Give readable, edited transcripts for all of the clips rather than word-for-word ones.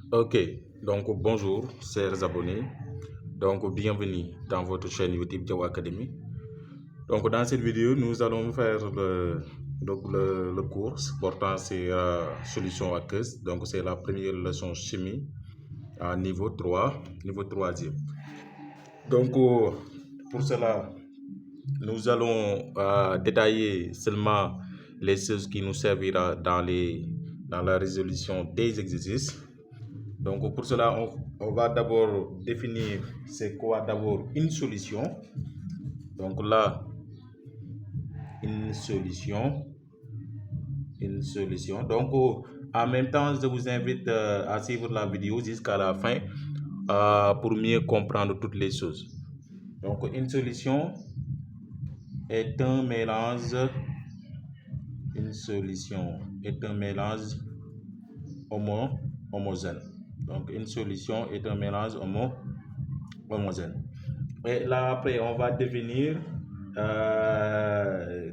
Ok, donc bonjour, chers abonnés. Donc bienvenue dans votre chaîne YouTube Diaw Academy. Donc dans cette vidéo, nous allons faire le cours portant sur solution aqueuse. Donc c'est la première leçon chimie à niveau 3, niveau troisième. Donc pour cela, nous allons détailler seulement les choses qui nous servira dans la résolution des exercices. Donc pour cela, on va d'abord définir c'est quoi d'abord une solution. Donc là, une solution. Donc en même temps, je vous invite à suivre la vidéo jusqu'à la fin pour mieux comprendre toutes les choses. Donc une solution est un mélange. Une solution est un mélange homogène. Donc une solution est un mélange homogène. Et là, après, on va devenir.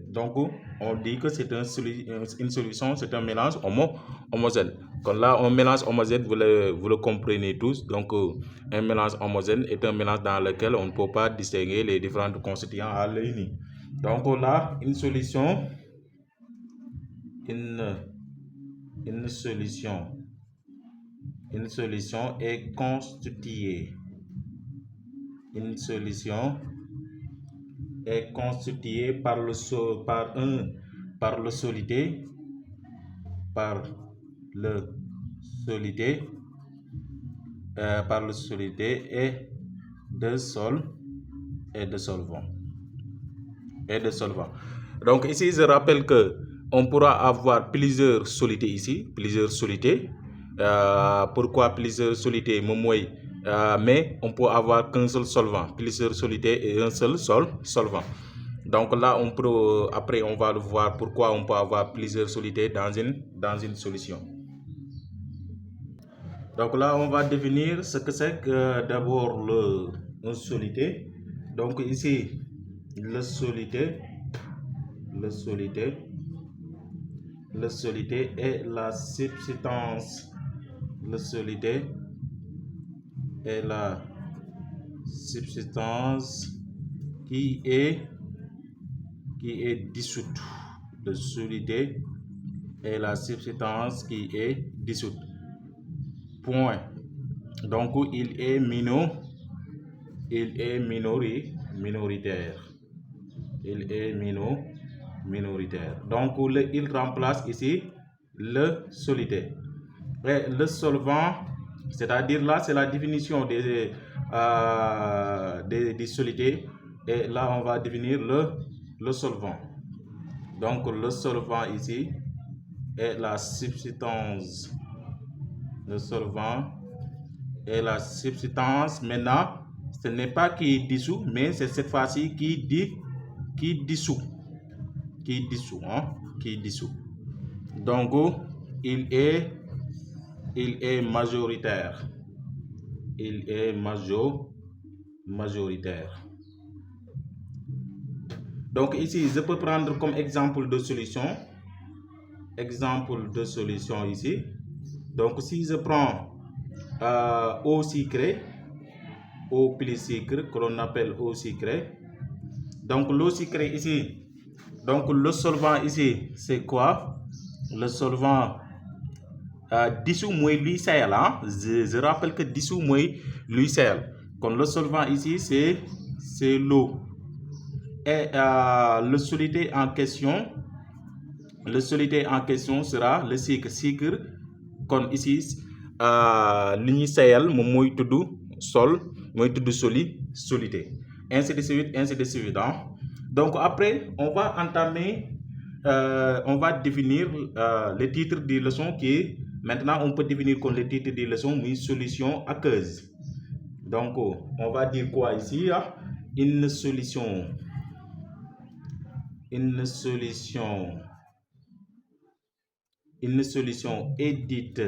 Donc, on dit que c'est une solution, c'est un mélange homogène. Donc là, un mélange homogène, vous le comprenez tous. Donc, un mélange homogène est un mélange dans lequel on ne peut pas distinguer les différents constituants à l'œil nu. Donc là, une solution est constituée. Une solution est constituée par le solide et de solvant. Donc ici, je rappelle que on pourra avoir plusieurs solidités ici, pourquoi plusieurs solidités? Mais on peut avoir qu'un seul solvant, plusieurs solidités et un seul solvant. Donc là, après, on va le voir pourquoi on peut avoir plusieurs solidités dans une solution. Donc là, on va définir ce que c'est que d'abord une solidité. Donc ici, le solidité est la substance. Le solidité est la substance qui est dissoute. Le solidité est la substance qui est dissoute. Point. Donc il est minoritaire. Il est minoritaire. Donc il remplace ici le solide. Et le solvant, c'est-à-dire là, c'est la définition des solides. Et là, on va définir le solvant. Donc le solvant ici est la substance. Le solvant est la substance. Maintenant, ce n'est pas qui dissout, mais c'est cette fois-ci qui dissout. Donc, il est majoritaire. Il est majoritaire. Donc ici, je peux prendre comme exemple de solution. Exemple de solution ici. Donc si je prends eau sucrée, eau plus sucre, que l'on appelle eau sucrée. Donc l'eau sucrée ici. Donc le solvant ici, c'est quoi? Le solvant dissous moins l'huile. Hein? Je rappelle que dissous moins l'huile. Comme le solvant ici, c'est l'eau. Et le solide en question sera le sucre. Comme ici, l'huile, moi solide. Ainsi de suite. Hein? Donc après, on va définir le titre de leçon qui est, maintenant on peut définir comme le titre de leçon une solution aqueuse. Donc on va dire quoi ici? Une solution est dite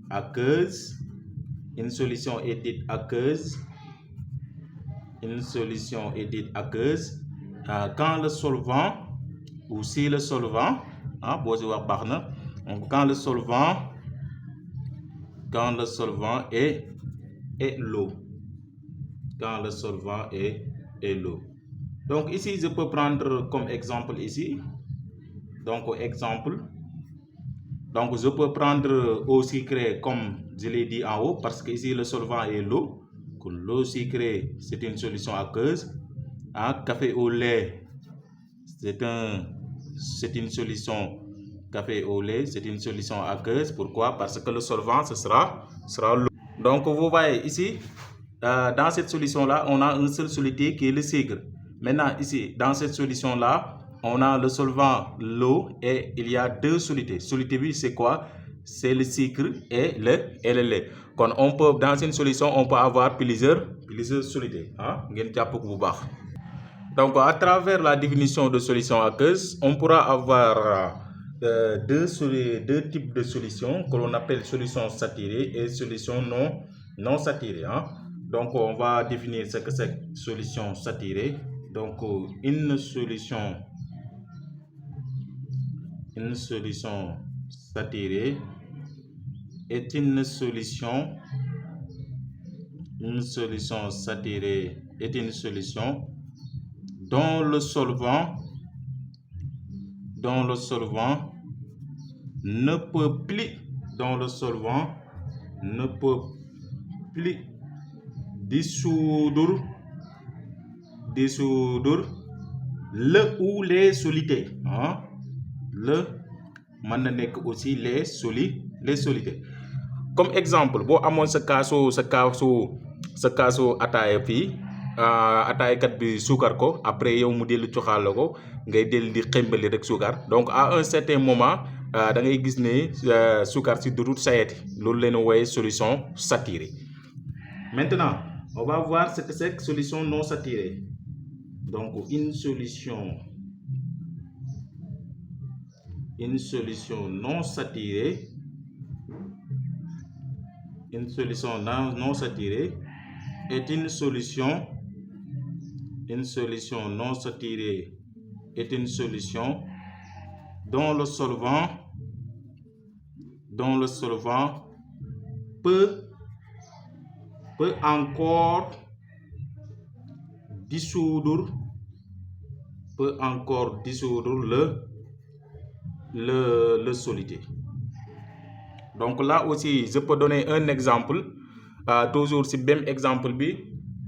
aqueuse. Une solution est dite aqueuse quand le solvant, ou si le solvant, quand le solvant quand le solvant est l'eau. Quand le solvant est l'eau. Donc ici, je peux prendre comme exemple ici. Donc exemple. Donc je peux prendre eau sucrée comme je l'ai dit en haut, parce que ici le solvant est l'eau. L'eau sucrée, c'est une solution aqueuse. Café au lait, c'est une solution. Café au lait, c'est une solution aqueuse. Pourquoi? Parce que le solvant, ce sera l'eau. Donc vous voyez ici, dans cette solution-là, on a un seul soluté qui est le sucre. Maintenant ici, dans cette solution-là, on a le solvant, l'eau, et il y a deux solutés. Soluté B, c'est quoi? C'est le sucre et le lait. Quand on peut, dans une solution, on peut avoir plusieurs solutés. Donc, à travers la définition de solution aqueuse, on pourra avoir deux types de solutions que l'on appelle solution saturée et solution non saturée. Donc, on va définir ce que c'est solution saturée. Donc, une solution saturée est une solution saturée est une solution dont le solvant ne peut plus dissoudre le ou les solutés. Le mannek aussi les solutés. Comme exemple, boo amoon sa kaasu ataaya fii ataayakat bi suukar ko après yow mu dellu coxaal la ko ngay dellu di xembali rek suukar. Donc à un certain moment da ngay gis ne suukar si dootul sayati. Loolu leen wooye solution saturée. Maintenant on va voir ce que c'est solution non saturée. Donc une solution non saturée. Une solution non saturée est une solution non saturée est une solution dont le solvant peut encore dissoudre le soluté. Donc là aussi, je peux donner un exemple. Toujours si même exemple bi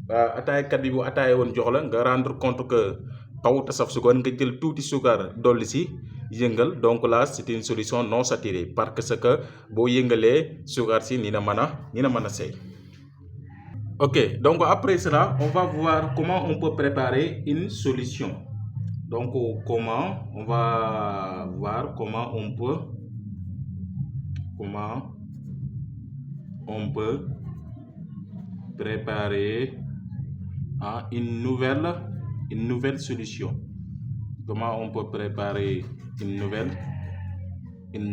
ataayakat bi bu ataaya woon jox la nga rendre compte que xawut a saf suukar nga jël tuuti suukar dolli si yëngal. Donc là c'est une solution non saturée parce que boo yëngalee suukar si ni na mën a seey. Ok, donc après cela on va voir comment on peut préparer une solution. Donc on va voir comment on peut préparer une nouvelle solution. Comment on peut préparer une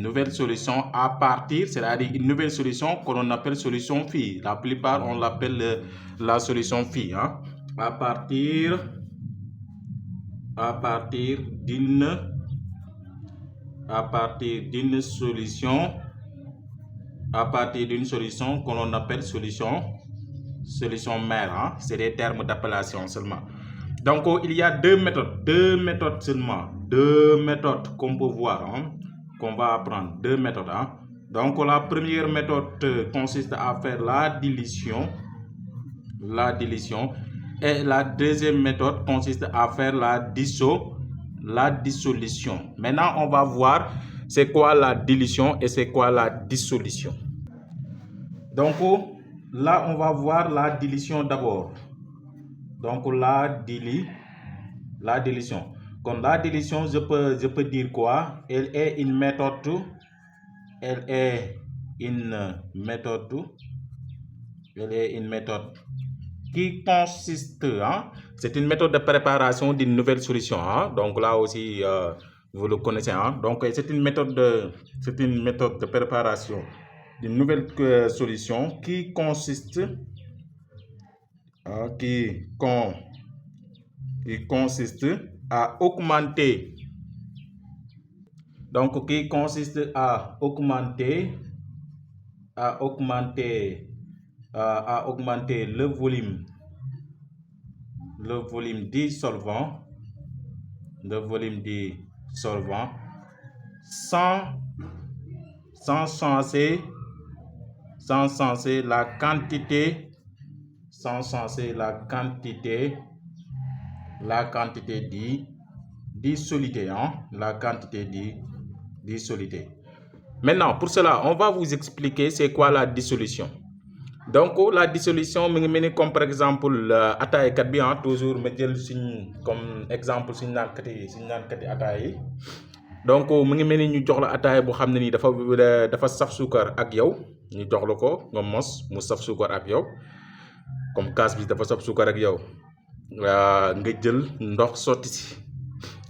nouvelle solution à partir, c'est-à-dire une nouvelle solution que l'on appelle solution phi. La plupart on l'appelle la solution phi. À partir d'une solution que l'on appelle solution mère. C'est des termes d'appellation seulement. Donc il y a deux méthodes seulement, deux méthodes qu'on peut voir, qu'on va apprendre, deux méthodes. Donc la première méthode consiste à faire la dilution, et la deuxième méthode consiste à faire la dissolution. Maintenant on va voir c'est quoi la dilution et c'est quoi la dissolution. Donc là on va voir la dilution d'abord. Donc la dilution. Comme la dilution, je peux dire quoi? Elle est une méthode qui consiste, c'est une méthode de préparation d'une nouvelle solution. Donc là aussi, vous le connaissez. Donc c'est une méthode de préparation d'une nouvelle solution qui consiste à augmenter. Donc qui consiste à augmenter à augmenter le volume du solvant, sans changer la quantité, dissoluté, la quantité dissoluté. Maintenant, pour cela, on va vous expliquer c'est quoi la dissolution. Donc, la dissolution, comme par exemple, ataay kat bi, toujours me jël comme exemple suñu naankati ataay yi. Donc, mu ngi mel ni ñu jox la ataay boo xam ne nii dafa saf suukar ak yow, ñu jox la ko nga mos mu saf suukar ak yow, comme kaas bi dafa saf suukar ak yow, nga jël ndox sotti si.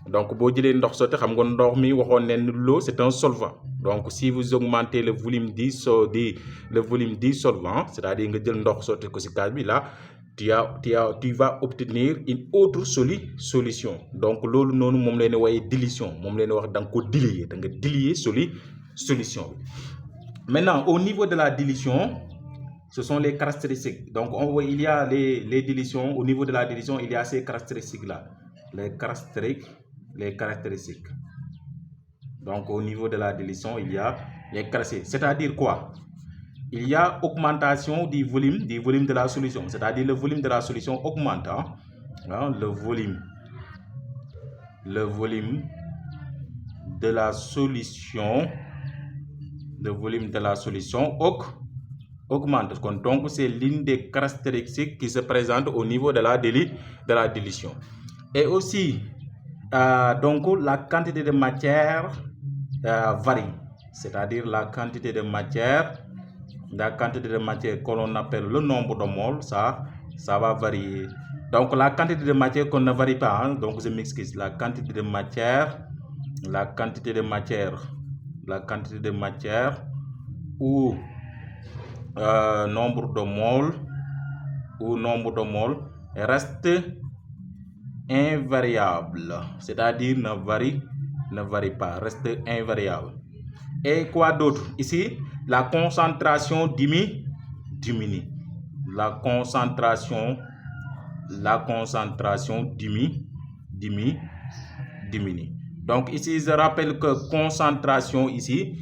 Donc, boo jëlee ndox sotti, xam nga ndox mi waxoon ne l'eau c'est un solvant. Donc, si vous augmentez le volume du solvant, c'est-à-dire nga jël ndox sotti ko si kaas bi, là, tu vas obtenir une autre solution. Donc, loolu noonu moom leen wooye dilution, moom leen wax da nga ko diluer, da nga diluer solution. Maintenant, au niveau de la dilution, ce sont les caractéristiques. Donc, il y a les dilutions. Au niveau de la dilution, il y a ces caractéristiques-là. Les caractéristiques. Donc, au niveau de la dilution, il y a les caractéristiques. C'est-à-dire quoi? Il y a augmentation du volume de la solution. C'est-à-dire le volume de la solution augmente. Le volume de la solution augmente. Donc, c'est l'une des caractéristiques qui se présente au niveau de la dilution. Et aussi, donc, la quantité de matière varie. C'est-à-dire la quantité de matière que l'on appelle le nombre de moles, ça va varier. Donc, la quantité de matière qu'on ne varie pas, donc je m'excuse, la quantité de matière ou nombre de moles reste invariable, c'est-à-dire ne varie pas, reste invariable. Et quoi d'autre? Ici, la concentration diminue. La concentration diminue. Donc ici, je rappelle que concentration ici,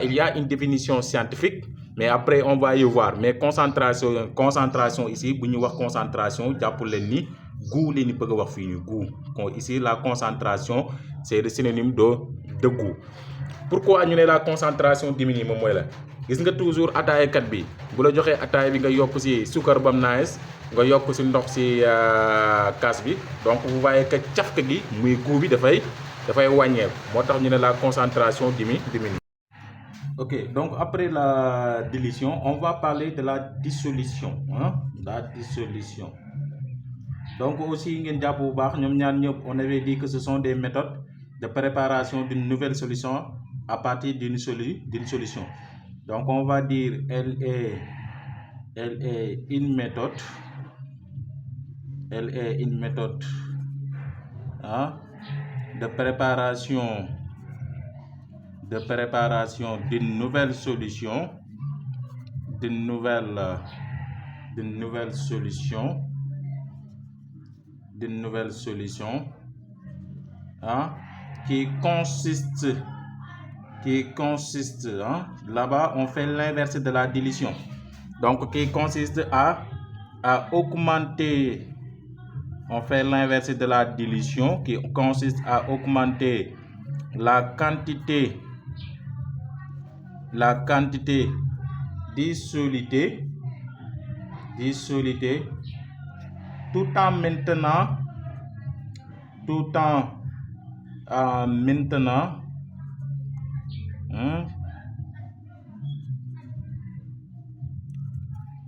il y a une définition scientifique, mais après on va y voir. Mais concentration ici, bu ñu wax concentration, jàpp leen ni goût leen bëgg wax fii ñu goût. Ici, la concentration, c'est le synonyme de goût. Pourquoi ñu ne la concentration diminue moom mooy la gis nga toujours ataay kat bi bu la joxee ataay bi nga yokk si suukar bam nice, nga yokk si ndox si kaas bi, donc vous voyez que cafka gi muy goût bi dafay wàññeeku, moo tax ñu ne la concentration diminue. Ok, donc après la dilution, on va parler de la dissolution. La dissolution. Donc aussi ngeen jàpp bu baax ñoom ñaar ñëpp on avait dit que ce sont des méthodes de préparation d'une nouvelle solution à partir d'une solution. Donc on va dire elle est une méthode de préparation d'une nouvelle solution qui consiste là-bas on fait l'inverse de la dilution, donc qui consiste à augmenter, on fait l'inverse de la dilution qui consiste à augmenter la quantité dissoluté tout en maintenant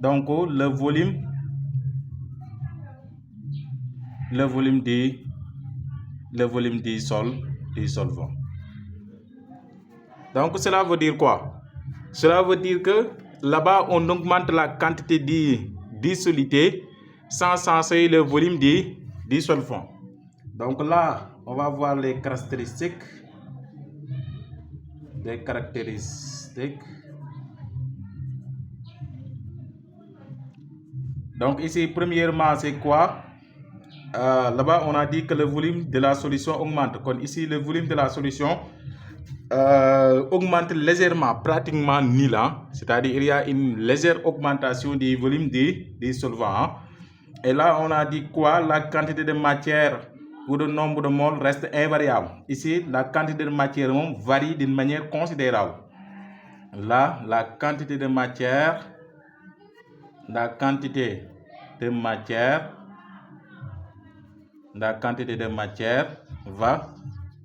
donc le volume du solvant. Donc cela veut dire quoi? Cela veut dire que là-bas on augmente la quantité de dissoluté sans changer le volume du solvant. Donc là on va voir les caractéristiques. Donc ici, premièrement, c'est quoi? Là-bas, on a dit que le volume de la solution augmente. Donc ici, le volume de la solution augmente légèrement, pratiquement nul. C'est-à-dire il y a une légère augmentation du volume des solvants. Et là, on a dit quoi? La quantité de matière ou le nombre de moles reste invariable. Ici, la quantité de matière varie d'une manière considérable. Là, la quantité de matière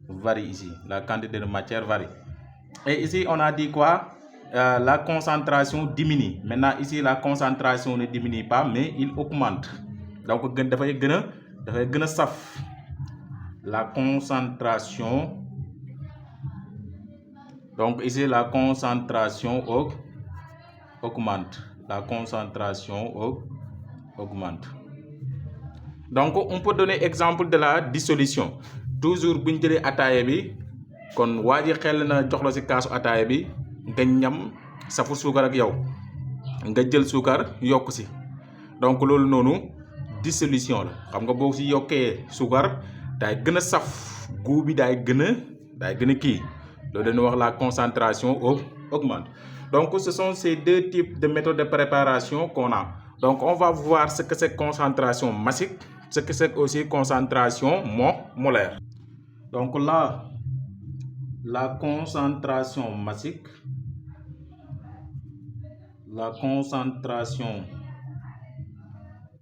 varie ici. La quantité de matière varie. Et ici, on a dit quoi? La concentration diminue. Maintenant, ici, la concentration ne diminue pas, mais il augmente. Donc, la concentration. Donc, ici, la concentration augmente. La concentration augmente. Donc, on peut donner exemple de la dissolution. Toujours, bu ñu jëlee ataaya bi kon waa ji xel na jox la si kaasu ataaya bi nga ñam safu suukar ak yow nga jël suukar yokk si donc loolu noonu dissolution la xam nga boo si yokkee suukar daay gën a saf goût bi daay gën a kii loolu dañuy wax la concentration augmente. Donc ce sont ces deux types de méthodes de préparation qu'on a. Donc on va voir ce que c'est concentration massique, ce que c'est aussi concentration molaire. Donc là, la concentration massique, la concentration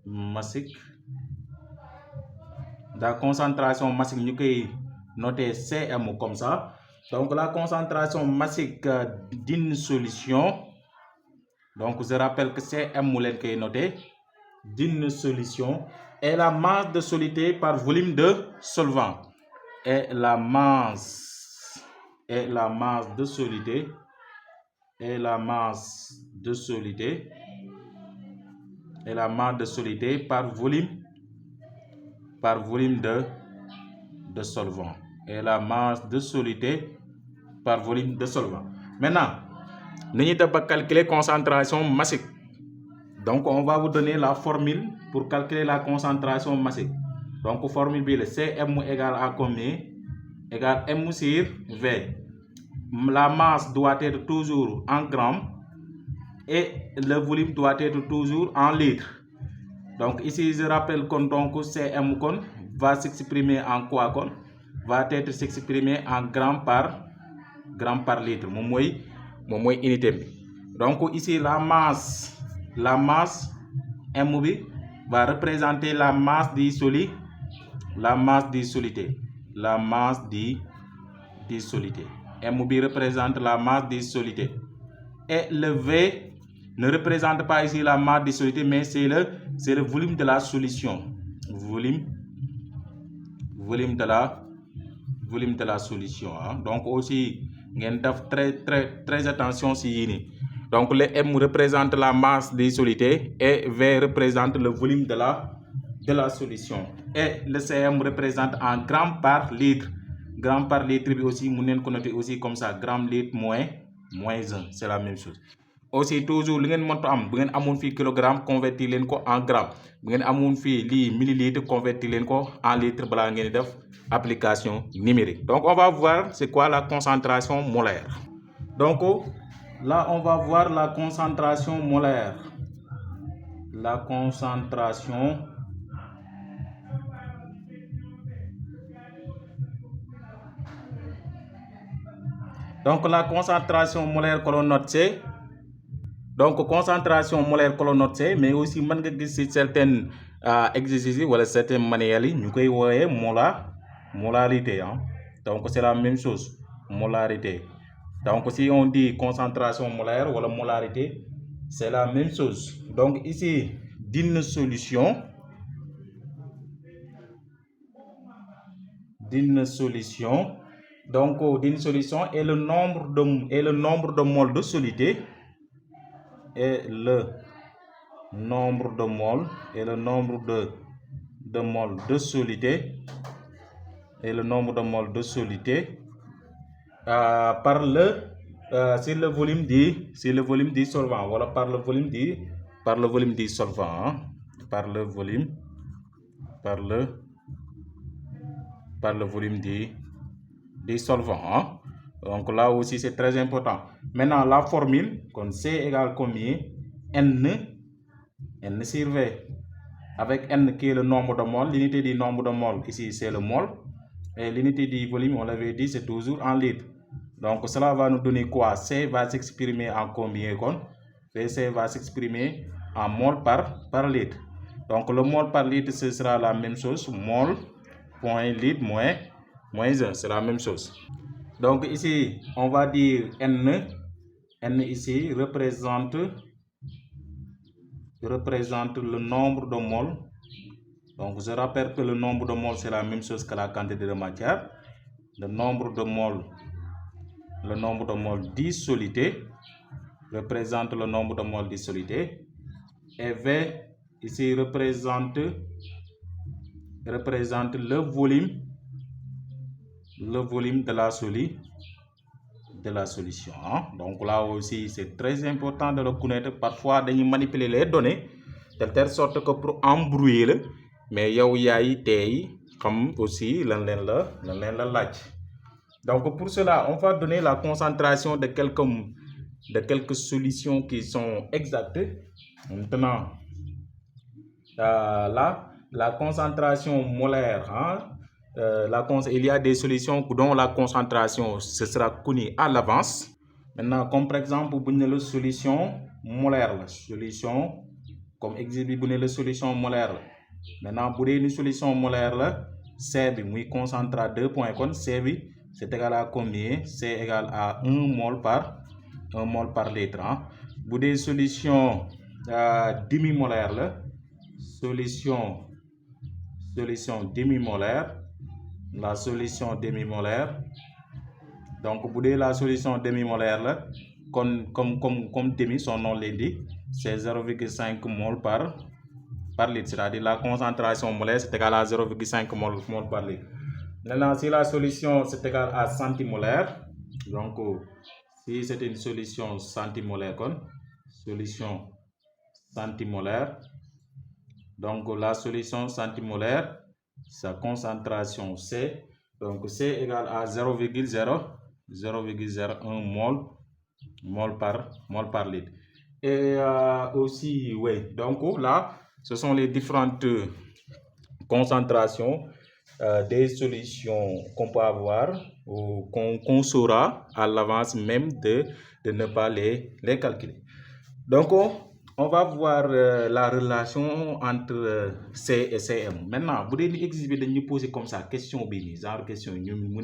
massique ñu koy noter CM comme ça. Donc la concentration massique d'une solution, donc je rappelle que CM mu leen koy noter, d'une solution est la masse de soluté par volume de solvant. Et la masse de soluté par volume de solvant. Et la masse de soluté par volume de solvant. Maintenant, nous allons calculer concentration massique. Donc, on va vous donner la formule pour calculer la concentration massique. Donc, formule B, le CM égale à combien? Égale M sur V. La masse doit être toujours en grammes et le volume doit être toujours en litres. Donc, ici, je rappelle que donc, CM va s'exprimer en quoi? Va être s'exprimer en grammes par litre. Mon moi unité. Donc, ici, la masse M va représenter la masse du solide. La masse du solide. M représente la masse du solide. Et le V ne représente pas ici la masse du solide, mais c'est le volume de la solution. Volume de la solution. Donc aussi, très attention si donc le M représente la masse des solidités et V représente le volume de la solution. Et le CM représente en grammes par litre. Grammes par litre aussi, vous pouvez connoter aussi comme ça, gramme litre moins 1, c'est la même chose. Aussi toujours, vous avez un kilogramme, convertir en grammes. Vous avez un millilitre, convertir en litre, application numérique. Donc on va voir c'est quoi la concentration molaire. Donc là on va voir la concentration molaire. La concentration molaire que l'on note c'est concentration molaire que l'on note c'est, mais aussi mën nga gis certaines exercices ou certaines manuels ñu koy wooyee molarité. Donc c'est la même chose, molarité. Donc si on dit concentration molaire ou la molarité, c'est la même chose. Donc ici, d'une solution est le nombre de moles de soluté et le nombre de moles de soluté par c'est le volume du solvant, voilà, par le volume du solvant. par le volume, par le volume du solvant. Hein? Donc là aussi c'est très important. Maintenant la formule, comme C égale combien? N sur V. Avec N qui est le nombre de moles, l'unité du nombre de moles ici c'est le mol. Et l'unité du volume, on l'avait dit, c'est toujours en litres. Donc cela va nous donner quoi? C va s'exprimer en combien? C va s'exprimer en mol par litre. Donc le mol par litre, ce sera la même chose. Mol, point litre, moins 1, c'est la même chose. Donc ici, on va dire N. N ici représente le nombre de moles. Donc je rappelle que le nombre de moles c'est la même chose que la quantité de matière. Le nombre de moles dissoluté représente le nombre de moles dissoluté. Et V ici représente le volume de la solution. Donc là aussi c'est très important de le connaître. Parfois dañuy manipuler les données de telle sorte que pour embrouiller le, mais yow yaay tey xam aussi lan leen la laaj. Donc pour cela on va donner la concentration de quelques solutions qui sont exactes. Maintenant là la concentration molaire, il y a des solutions dont la concentration ce sera connue à l'avance. Maintenant comme par exemple bu ñu la solution molaire la solution comme exemple bu ñu la solution molaire la. Maintenant bu dee une solution molaire la C bi muy concentré à 2 points kon C bi c'est égal à combien? C égale à 1 mol par litre. Bu dee solution demi-molaire la solution demi-molaire, la solution demi-molaire. Donc bu dee la solution demi-molaire là, comme demi, son nom l'indique, c'est 0,5 mol par litre, c'est-à-dire la concentration molaire c'est égal à 0,5 mol par litre. Maintenant si la solution c'est égal à centimolaire, donc si c'est une solution centimolaire, solution centimolaire, donc la solution centimolaire, sa concentration C, donc C égale à 0,01 mol par litre. Et aussi, oui, donc là, ce sont les différentes concentrations des solutions qu'on peut avoir ou qu'on saura à l'avance même de ne pas les calculer. Donc, on va voir la relation entre C et Cm. Maintenant, vous devez exhiber de nous poser comme ça, question bénie, genre question, nous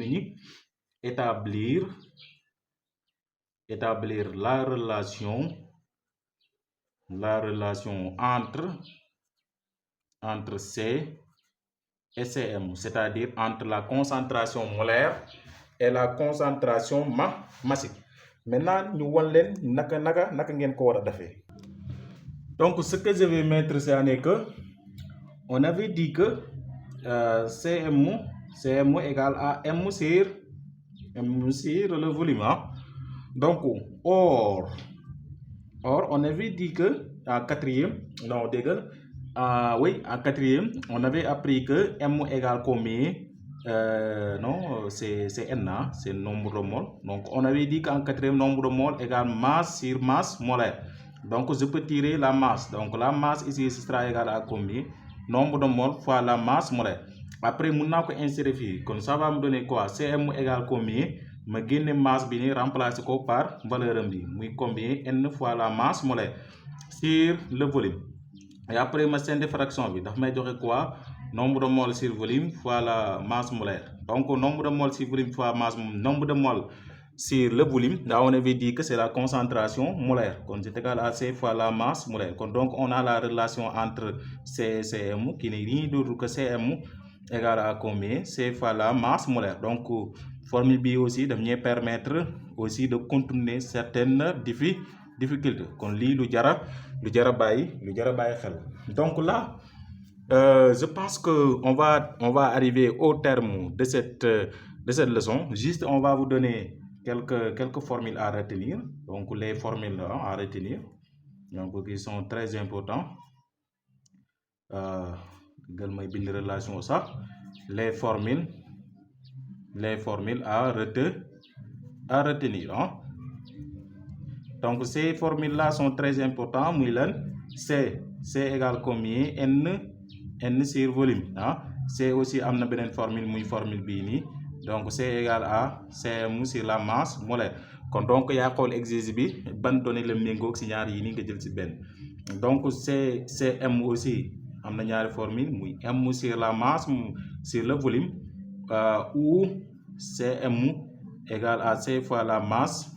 établir la relation entre C et Cm, c'est-à-dire entre la concentration molaire et la concentration massique. Maintenant, nous allons naka ngeen ko wara defé. Donc ce que je vais mettre c'est que on avait dit que Cm égale à M sur le volume. Donc or on avait dit que en quatrième, on avait appris que M égale combien? C'est N, c'est le nombre de moles. Donc on avait dit qu'en quatrième, nombre de moles égale masse sur masse molaire. Donc je peux tirer la masse. Donc la masse ici ce sera égal à combien? Nombre de moles fois la masse molaire. Après mon n'a ko insérer ici. Comme ça va me donner quoi? Cm égale combien? Ma génne masse bi remplacer ko par valeur bi. Muy combien? N fois la masse molaire sur le volume. Et après ma scène de fraction bi daf may joxe quoi? Nombre de moles sur volume fois la masse molaire. Donc nombre de moles sur volume fois nombre de moles sur le volume, là on avait dit que c'est la concentration molaire. Donc c'est égal à C fois la masse molaire. Donc on a la relation entre C et Cm qui n'est rien d'autre que Cm égale à combien? C fois la masse molaire. Donc formule B aussi de me permettre aussi de contourner certaines difficultés. Kon li lu jara baye xel. Donc là je pense que on va arriver au terme de cette leçon. Juste on va vous donner quelques formules à retenir. Donc les formules à retenir, donc qui sont très importantes. relation ça, les formules à retenir. Hein? Donc ces formules là sont très importantes. C égale combien? N sur volume. Hein? C aussi amna benen formule muy formule bi ni. Donc C égale à Cm sur la masse molaire. Kon donc ya xol exercice bi ban donné le méngok ci ñaar yi ni nga jël ci ben. Donc Cm aussi amna ñaari formule muy M sur la masse sur le volume ou Cm égale à C fois la masse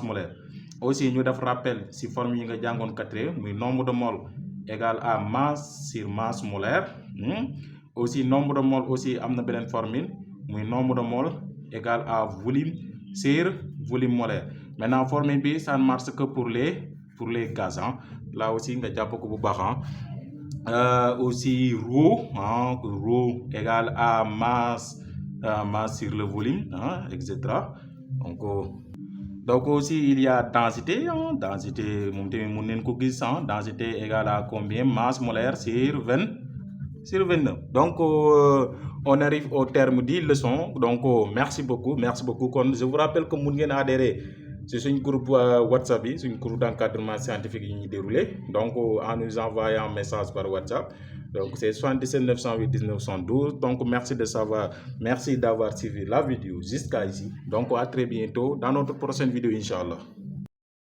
molaire. Aussi ñu def rappel si formule yi nga jàngoon 4e muy nombre de mol égale à masse sur masse molaire. Aussi nombre de mol aussi amna benen formule muy nombre de mol égale à volume sur volume molaire. Maintenant formule bi ça ne marche que pour les gaz. Hein. Là aussi nga japp ko bu baax. Hein. Aussi rho, hein, rho égale à masse sur le volume, hein, etc. Donc aussi il y a densité, hein, densité égale à combien? Masse molaire sur 29. Donc on arrive au terme de la leçon. Donc merci beaucoup. Je vous rappelle que vous pouvez adhérer c'est un groupe WhatsApp, c'est un groupe d'encadrement scientifique qui déroulé. Donc en nous envoyant un message par WhatsApp. Donc c'est 77 908 19 112. Donc merci d'avoir suivi la vidéo jusqu'à ici. Donc à très bientôt dans notre prochaine vidéo, Inch'Allah.